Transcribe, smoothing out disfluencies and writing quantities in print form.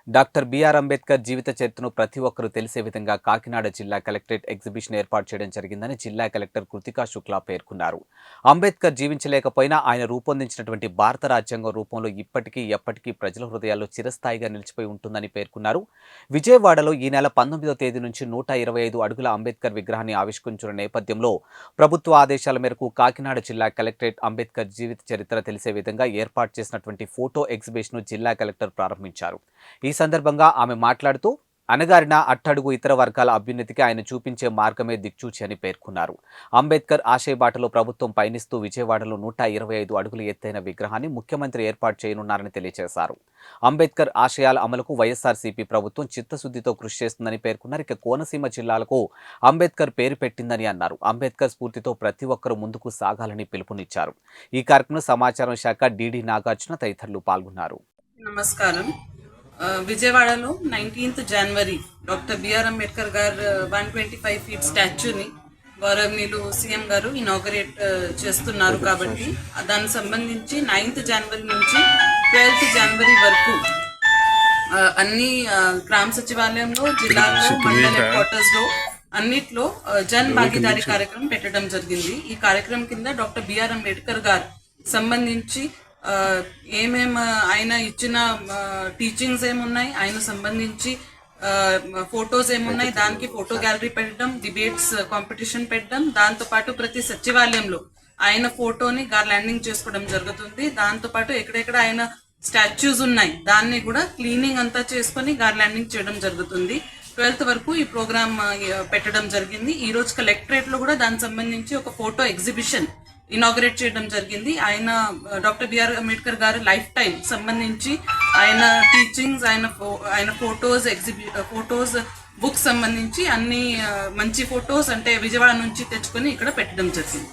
Doctor BR Ambedkar జీవిత చరిత్రను ప్రతి ఒక్కరూ తెలిసే విధంగా కాకినాడ జిల్లా కలెక్టరేట్ ఎగ్జిబిషన్ ఏర్పాటు చేయడం జరిగిందని జిల్లా కలెక్టర్ కృతికా శుక్లా పేర్కొన్నారు. అంబేద్కర్ జీవించలేకపోయినా ఆయన రూపొందించినటువంటి భారత రాజ్యాంగం రూపంలో ఇప్పటికీ ఎప్పటికీ ప్రజల హృదయాల్లో చిరస్థాయిగా నిలిచిపోయి ఉంటుందని పేర్కొన్నారు. విజయవాడలో ఈ నెల 19వ తేదీ నుంచి 125 అడుగుల అంబేద్కర్ విగ్రహాన్ని ఆవిష్కరించిన నేపథ్యంలో ప్రభుత్వ ఆదేశాల మేరకు కాకినాడ జిల్లా కలెక్టరేట్ అంబేద్కర్ జీవిత చరిత్ర తెలిసే విధంగా ఏర్పాటు చేసినటువంటి ఫోటో ఎగ్జిబిషన్ జిల్లా కలెక్టర్ ప్రారంభించారు. ఈ సందర్భంగా ఆమె మాట్లాడుతూ అణగారిన అట్టడుగు ఇతర వర్గాల అభ్యున్నతికి ఆయన చూపించే మార్గమే దిక్చూచి అని పేర్కొన్నారు. అంబేద్కర్ ఆశయబాటలో ప్రభుత్వం పయనిస్తూ విజయవాడలో 125 అడుగుల ఎత్తైన విగ్రహాన్ని ముఖ్యమంత్రి ఏర్పాటు చేయనున్నారని తెలియజేశారు. అంబేద్కర్ ఆశయాల అమలుకు వైఎస్ఆర్సీపీ ప్రభుత్వం చిత్తశుద్ధితో కృషి చేస్తుందని పేర్కొన్నారు. ఇక కోనసీమ జిల్లాలకు అంబేద్కర్ పేరు పెట్టిందని అన్నారు. అంబేద్కర్ స్ఫూర్తితో ప్రతి ఒక్కరూ ముందుకు సాగాలని పిలుపునిచ్చారు. ఈ కార్యక్రమంలో సమాచారం శాఖ డిడి నాగార్జున తదితరులు పాల్గొన్నారు. నమస్కారం. విజయవాడలో 19th జనవరి డాక్టర్ బిఆర్ అంబేద్కర్ గారు 125 ఫీట్ స్టాచ్యూని గౌరవనీయులు సీఎం గారు ఇనాగరేట్ చేస్తున్నారు. కాబట్టి దానికి సంబంధించి 9th జనవరి నుంచి 12th జనవరి వరకు అన్ని గ్రామ సచివాలయంలో, జిల్లాలో, మండల హెడ్ క్వార్టర్స్ లో అన్నిట్లో జన్ భాగీదారీ కార్యక్రమం పెట్టడం జరిగింది. ఈ కార్యక్రమం కింద డాక్టర్ బిఆర్ అంబేద్కర్ గారు సంబంధించి ఆయన ఇచ్చిన టీచింగ్స్ ఏమున్నాయి, ఆయన సంబంధించి ఫొటోస్ ఏమున్నాయి, దానికి ఫోటో గ్యాలరీ పెట్టడం, డిబేట్స్ కాంపిటీషన్ పెట్టడం, దాంతోపాటు ప్రతి సచివాలయంలో ఆయన ఫోటోని ల్యాండింగ్ చేసుకోవడం జరుగుతుంది. దాంతోపాటు ఎక్కడెక్కడ ఆయన స్టాచ్యూస్ ఉన్నాయి దాన్ని కూడా క్లీనింగ్ అంతా చేసుకొని ల్యాండింగ్ చేయడం జరుగుతుంది. 12th వరకు ఈ ప్రోగ్రామ్ పెట్టడం జరిగింది. ఈ రోజు కలెక్టరేట్ లో కూడా దానికి సంబంధించి ఒక ఫోటో ఎగ్జిబిషన్ ఇనాగరేట్ చేయడం జరిగింది. ఆయన డాక్టర్ బిఆర్ అంబేద్కర్ గారి లైఫ్ టైం సంబంధించి ఆయన టీచింగ్స్, ఆయన ఫోటోస్ బుక్స్ సంబంధించి అన్ని మంచి ఫొటోస్ అంటే విజయవాడ నుంచి తెచ్చుకొని ఇక్కడ పెట్టడం జరిగింది.